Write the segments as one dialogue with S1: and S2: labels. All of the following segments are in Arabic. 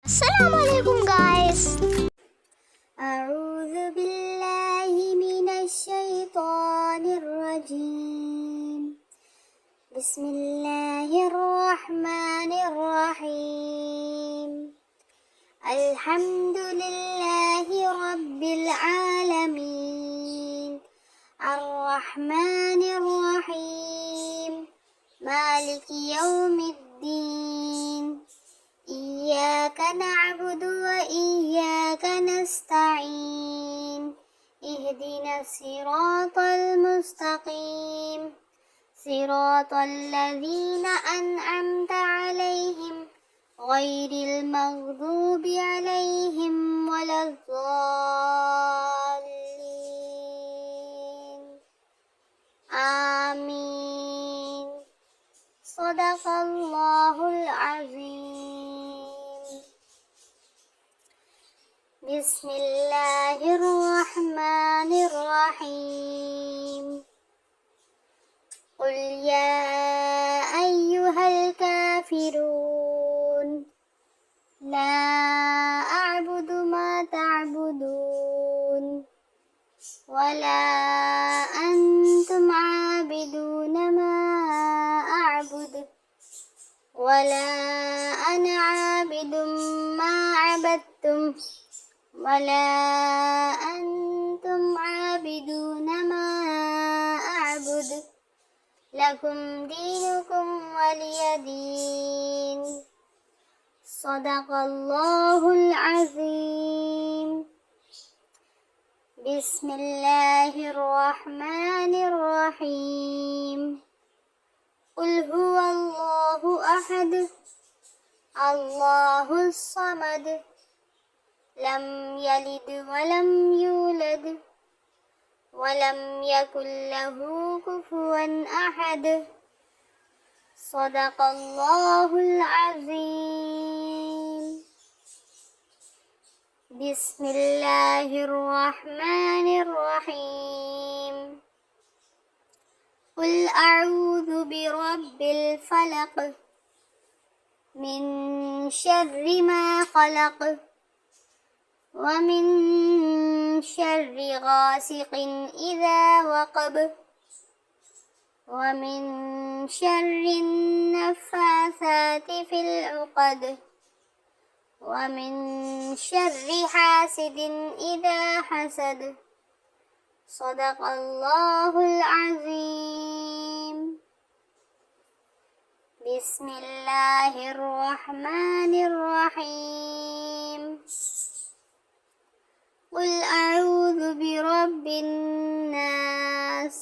S1: السلام عليكم guys.
S2: أعوذ بالله من الشيطان الرجيم. بسم الله الرحمن الرحيم. الحمد لله رب العالمين الرحمن الرحيم مالك يوم الدين إياك نعبد وإياك نستعين اهدنا الصراط المستقيم صراط الذين أنعمت عليهم غير المغضوب عليهم ولا الضالين آمين. صدق الله العظيم. بسم الله الرحمن الرحيم. قل يا أيها الكافرون لا أعبد ما تعبدون ولا أنتم عابدون ما أعبد ولا أنا عابد ما عبدتم ولا أنتم عابدون ما أعبد لكم دينكم ولي دين. صدق الله العظيم. بسم الله الرحمن الرحيم. قل هو الله أحد الله الصمد لم يلد ولم يولد ولم يكن له كفوا أحد. صدق الله العظيم. بسم الله الرحمن الرحيم. قل أعوذ برب الفلق من شر ما خلق ومن شر غاسق إذا وقب ومن شر النفاثات في العقد ومن شر حاسد إذا حسد. صدق الله العظيم. بسم الله الرحمن الرحيم. قل أعوذ برب الناس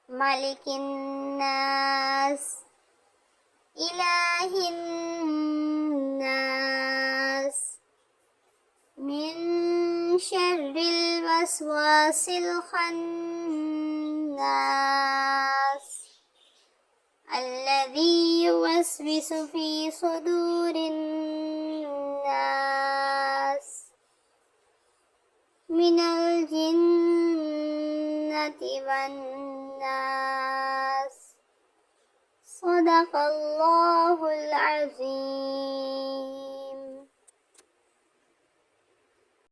S2: ملك الناس إله الناس من شر الوسواس الخناس الذي يوسوس في صدور الناس من الجنة والناس. صدق الله العظيم.